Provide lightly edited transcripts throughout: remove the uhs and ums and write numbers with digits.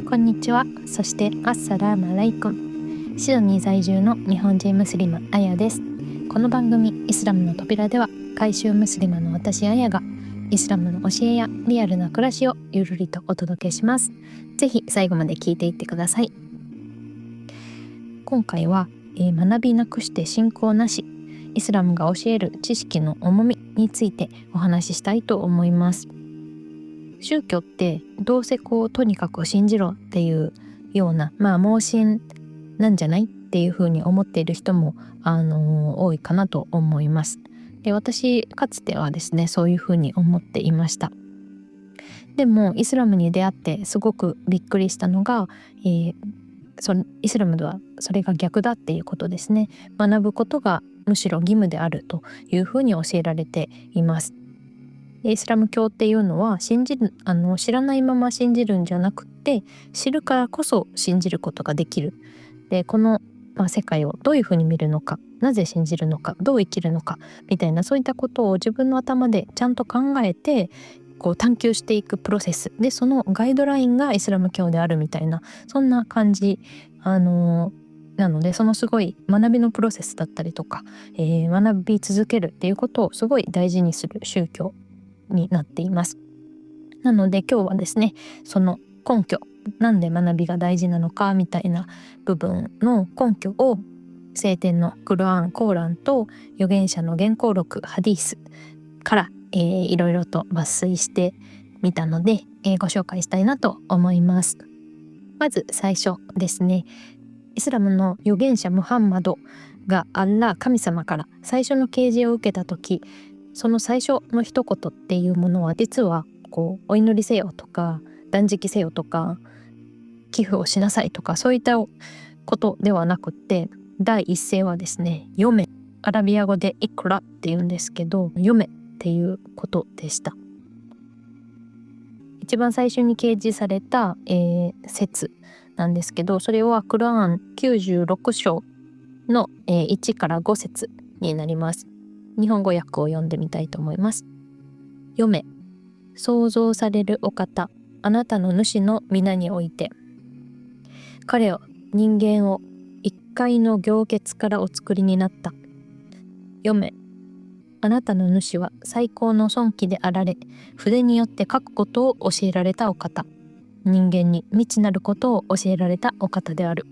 こんにちは。そしてアッサラームアライクン。シドニー在住の日本人ムスリムアヤです。この番組イスラムの扉では、改宗ムスリムの私アヤがイスラムの教えやリアルな暮らしをゆるりとお届けします。ぜひ最後まで聞いていってください。今回は、学びなくして信仰なし、イスラムが教える知識の重みについてお話ししたいと思います。宗教ってどうせとにかく信じろっていうような盲信なんじゃないっていうふうに思っている人も多いかなと思います。で、私かつてはですね、そういうふうに思っていました。でもイスラムに出会ってすごくびっくりしたのが、イスラムではそれが逆だっていうことですね。学ぶことがむしろ義務であるというふうに教えられています。イスラム教っていうのは知らないまま信じるんじゃなくて、知るからこそ信じることができる。で、この、世界をどういうふうに見るのか、なぜ信じるのか、どう生きるのかみたいな、そういったことを自分の頭でちゃんと考えて探求していくプロセスで、そのガイドラインがイスラム教であるみたいな、そんな感じなので、そのすごい学びのプロセスだったりとか、学び続けるっていうことをすごい大事にする宗教になっています。なので今日はですね、その根拠、なんで学びが大事なのかみたいな部分の根拠を聖典のクルアン、コーランと預言者の言行録、ハディースから、いろいろと抜粋してみたので、ご紹介したいなと思います。まず最初ですね、イスラムの預言者ムハンマドがアッラー神様から最初の啓示を受けた時、その最初の一言っていうものは、実はお祈りせよとか断食せよとか寄付をしなさいとか、そういったことではなくって、第一声はですね、読め、アラビア語でイクラっていうんですけど、読めっていうことでした。一番最初に掲示された、説なんですけど、それはクルアン96章の、1から5節になります。日本語訳を読んでみたいと思います。読め、創造されるお方、あなたの主の皆において、彼を、人間を一階の行血からお作りになった。読め、あなたの主は最高の尊貴であられ、筆によって書くことを教えられたお方、人間に未知なることを教えられたお方である。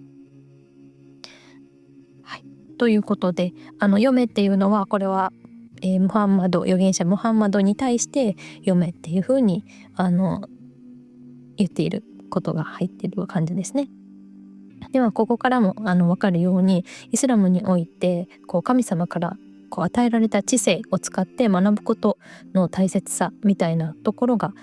はい、ということで、読めっていうのは、これはムハンマド、預言者ムハンマドに対して読めっていうふうに言っていることが入っている感じですね。ではここからも分かるように、イスラムにおいて神様から与えられた知性を使って学ぶことの大切さみたいなところが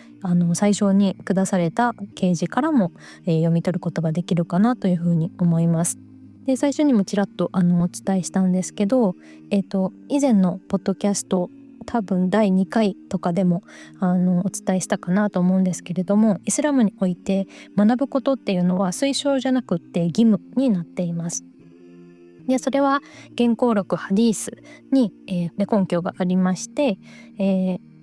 最初に下された啓示からも、読み取ることができるかなというふうに思います。で、最初にもちらっとお伝えしたんですけど、以前のポッドキャスト、多分第2回とかでもお伝えしたかなと思うんですけれども、イスラムにおいて学ぶことっていうのは推奨じゃなくって義務になっています。で、それは言行録ハディースに、根拠がありまして、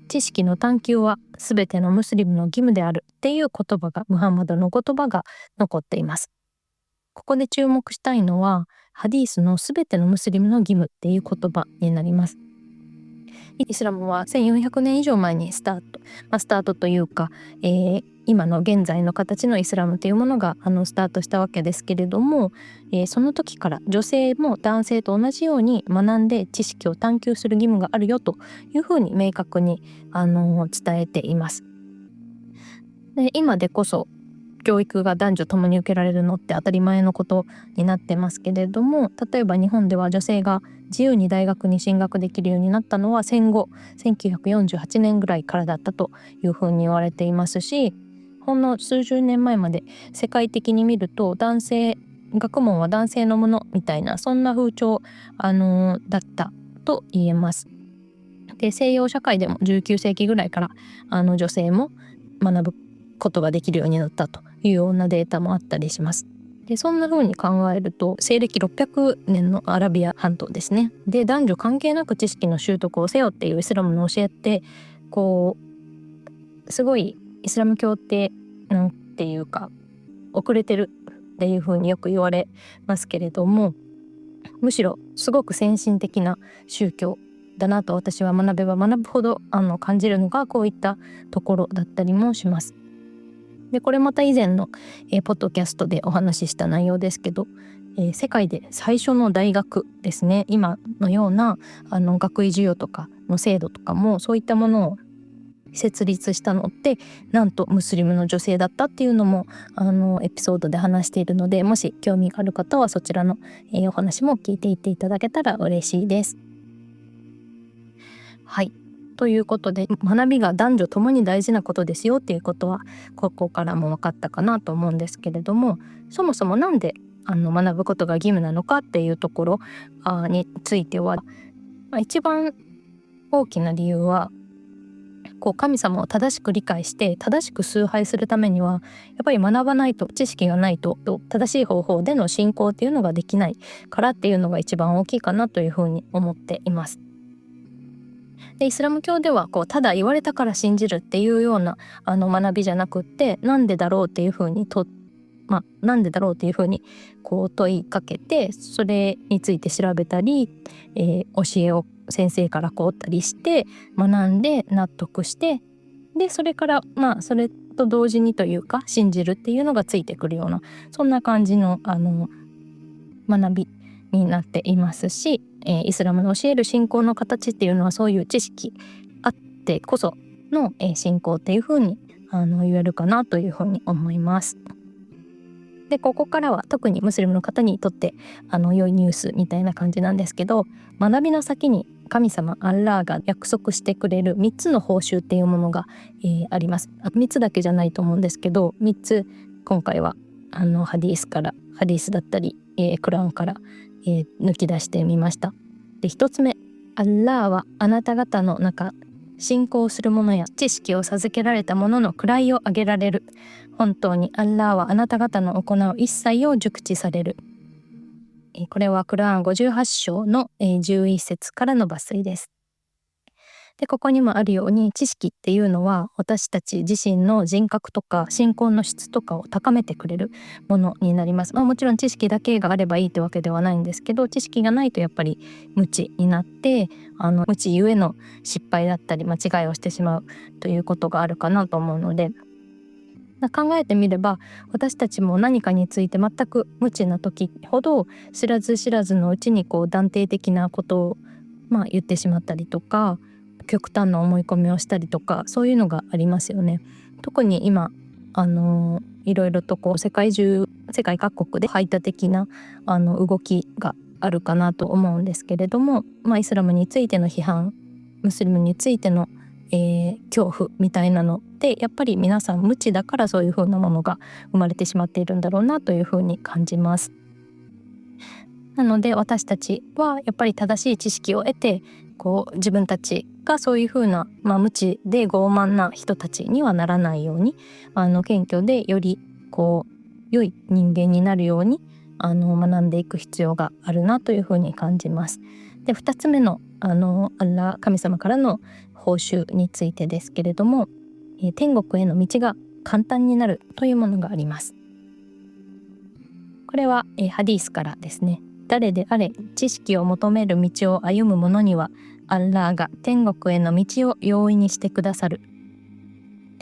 知識の探求はすべてのムスリムの義務であるっていう言葉が、ムハンマドの言葉が残っています。ここで注目したいのは、ハディースのすべてのムスリムの義務っていう言葉になります。イスラムは1400年以上前にスタートというか、今の現在の形のイスラムというものがスタートしたわけですけれども、その時から女性も男性と同じように学んで知識を探求する義務があるよというふうに明確に伝えています。で、今でこそ教育が男女ともに受けられるのって当たり前のことになってますけれども、例えば日本では女性が自由に大学に進学できるようになったのは戦後1948年ぐらいからだったというふうに言われていますし、ほんの数十年前まで世界的に見ると学問は男性のものみたいな、そんな風潮、だったと言えます。で、西洋社会でも19世紀ぐらいから女性も学ぶことができるようになったというようなデータもあったりします。で、そんな風に考えると、西暦600年のアラビア半島ですね。で、男女関係なく知識の習得をせよっていうイスラムの教えって、すごいイスラム教ってなんていうか、遅れてるっていうふうによく言われますけれども、むしろすごく先進的な宗教だなと私は学べば学ぶほど感じるのがこういったところだったりもします。でこれまた以前の、ポッドキャストでお話しした内容ですけど、世界で最初の大学ですね、今のような学位授与とかの制度とかもそういったものを設立したのってなんとムスリムの女性だったっていうのもエピソードで話しているので、もし興味がある方はそちらの、お話も聞いていっていただけたら嬉しいです。はい、ということで学びが男女ともに大事なことですよっていうことはここからも分かったかなと思うんですけれども、そもそもなんで学ぶことが義務なのかっていうところについては、一番大きな理由は神様を正しく理解して正しく崇拝するためにはやっぱり学ばないと、知識がないと正しい方法での信仰っていうのができないからっていうのが一番大きいかなというふうに思っています。でイスラム教ではただ言われたから信じるっていうような学びじゃなくって、なんでだろうっていうふうになんでだろうっていうふうに問いかけて、それについて調べたり、教えを先生から請ったりして学んで納得して、でそれからそれと同時にというか信じるっていうのがついてくるような、そんな感じの学びになっていますし、イスラムの教える信仰の形っていうのはそういう知識あってこその、信仰っていうふうに言えるかなというふうに思います。でここからは特にムスリムの方にとって良いニュースみたいな感じなんですけど、学びの先に神様アッラーが約束してくれる3つの報酬っていうものが、あります。3つだけじゃないと思うんですけど、3つ今回はハディースだったり、クラーンから、抜き出してみました。で1つ目、アッラーはあなた方の中信仰する者や知識を授けられた者の位を上げられる。本当にアッラーはあなた方の行う一切を熟知される。これはクラーン58章の11節からの抜粋です。でここにもあるように知識っていうのは私たち自身の人格とか信仰の質とかを高めてくれるものになります。もちろん知識だけがあればいいってわけではないんですけど、知識がないとやっぱり無知になって無知ゆえの失敗だったり間違いをしてしまうということがあるかなと思うので、考えてみれば私たちも何かについて全く無知な時ほど知らず知らずのうちに断定的なことを言ってしまったりとか、極端な思い込みをしたりとか、そういうのがありますよね。特に今いろいろと世界各国で排他的な動きがあるかなと思うんですけれども、イスラムについての批判、ムスリムについての、恐怖みたいなのってやっぱり皆さん無知だからそういう風なものが生まれてしまっているんだろうなという風に感じます。なので私たちはやっぱり正しい知識を得て自分たちがそういう風な、無知で傲慢な人たちにはならないように謙虚でより良い人間になるように学んでいく必要があるなという風に感じます。で2つ目のアッラー神様からの報酬についてですけれども、天国への道が簡単になるというものがあります。これは、ハディースからですね。誰であれ知識を求める道を歩む者にはアッラーが天国への道を容易にしてくださる。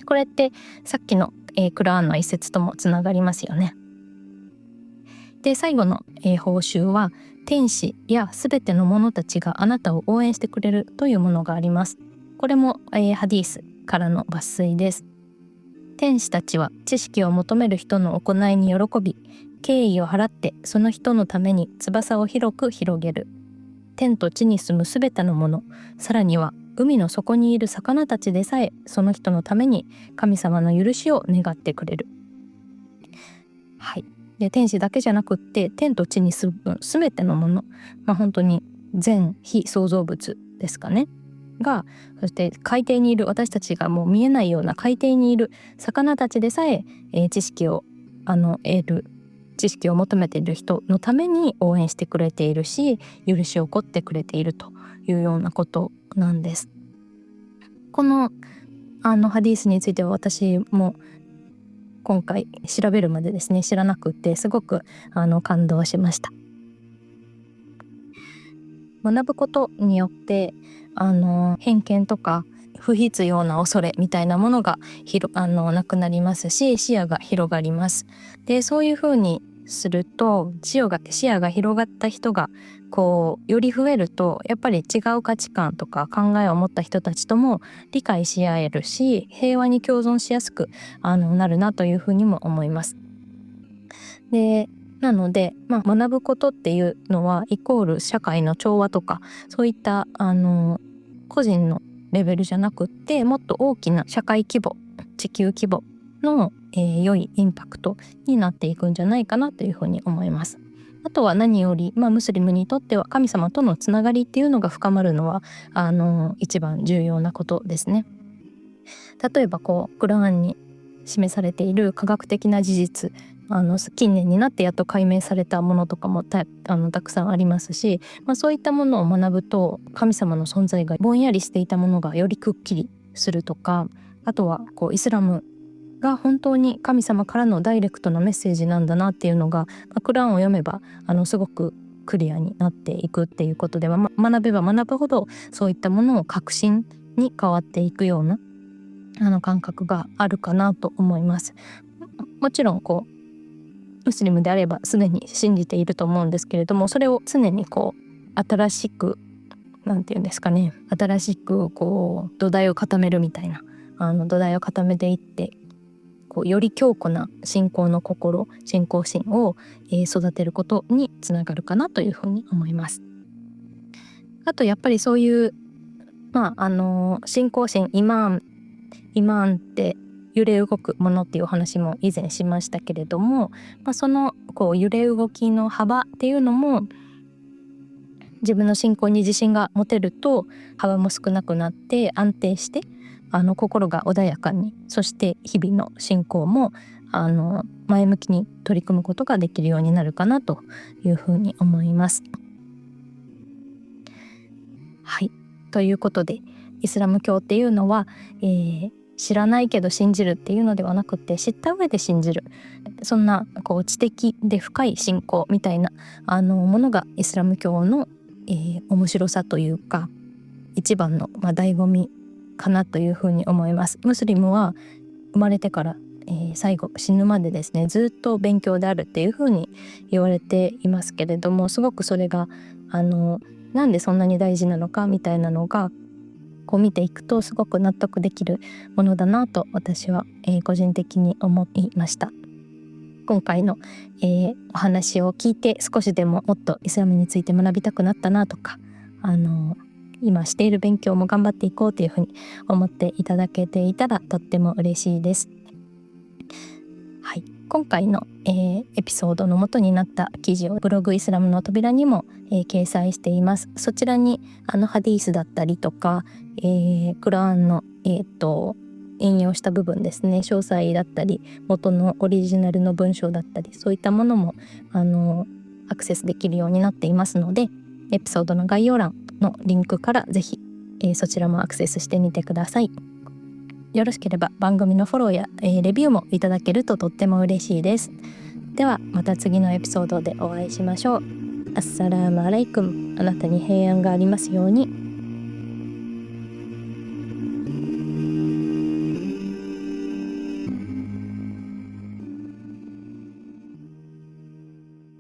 これってさっきの、クラーンの一節ともつながりますよね。で最後の、報酬は天使やすべての者たちがあなたを応援してくれるというものがあります。これも、ハディースからの抜粋です。天使たちは知識を求める人の行いに喜び、敬意を払ってその人のために翼を広く広げる。天と地に住むすべてのもの、さらには海の底にいる魚たちでさえその人のために神様の許しを願ってくれる。はい。で天使だけじゃなくって天と地に住むすべてのもの、本当に全非創造物ですかねが、そして海底にいる私たちがもう見えないような海底にいる魚たちでさえ知識を知識を求めている人のために応援してくれているし、許しを請ってくれているというようなことなんです。このハディースについては私も今回調べるまでですね知らなくってすごく感動しました。学ぶことによって偏見とか不必要な恐れみたいなものがなくなりますし、視野が広がります。でそういうふうにすると視野が広がった人がより増えると、やっぱり違う価値観とか考えを持った人たちとも理解し合えるし、平和に共存しやすくなるなというふうにも思います。でなので、学ぶことっていうのはイコール社会の調和とか、そういった個人のレベルじゃなくって、もっと大きな社会規模、地球規模の、良いインパクトになっていくんじゃないかなというふうに思います。あとは何より、ムスリムにとっては神様とのつながりっていうのが深まるのは一番重要なことですね。例えばクラーンに示されている科学的な事実、近年になってやっと解明されたものとかもたくさんありますし、そういったものを学ぶと神様の存在がぼんやりしていたものがよりくっきりするとか、あとはイスラムが本当に神様からのダイレクトなメッセージなんだなっていうのが、クラーンを読めばすごくクリアになっていくっていうことでは、学べば学ぶほどそういったものを確信に変わっていくような感覚があるかなと思います。もちろんムスリムであればすでに信じていると思うんですけれども、それを常に新しく新しく土台を固めるみたいな、土台を固めていってより強固な信仰の心、信仰心を、育てることにつながるかなというふうに思います。あとやっぱりそういう信仰心、イマーンって揺れ動くものっていうお話も以前しましたけれども、その揺れ動きの幅っていうのも自分の信仰に自信が持てると幅も少なくなって安定して心が穏やかに、そして日々の信仰も前向きに取り組むことができるようになるかなというふうに思います。はい、ということでイスラム教っていうのは、知らないけど信じるっていうのではなくて、知った上で信じる、そんな知的で深い信仰みたいなものがイスラム教の、面白さというか一番の、醍醐味かなというふうに思います。ムスリムは生まれてから、最後死ぬまでですねずっと勉強であるっていうふうに言われていますけれども、すごくそれがなんでそんなに大事なのかみたいなのが見ていくとすごく納得できるものだなと私は、個人的に思いました。今回の、お話を聞いて少しでももっとイスラムについて学びたくなったなとか、今している勉強も頑張っていこうというふうに思っていただけていたらとっても嬉しいです。はい、今回の、エピソードの元になった記事をブログイスラムの扉にも、掲載しています。そちらにハディースだったりとか、クラーンの、引用した部分ですね、詳細だったり元のオリジナルの文章だったり、そういったものもアクセスできるようになっていますので、エピソードの概要欄のリンクからぜひ、そちらもアクセスしてみてください。よろしければ番組のフォローや、レビューもいただけるととっても嬉しいです。ではまた次のエピソードでお会いしましょう。アッサラームアライクム。あなたに平安がありますように。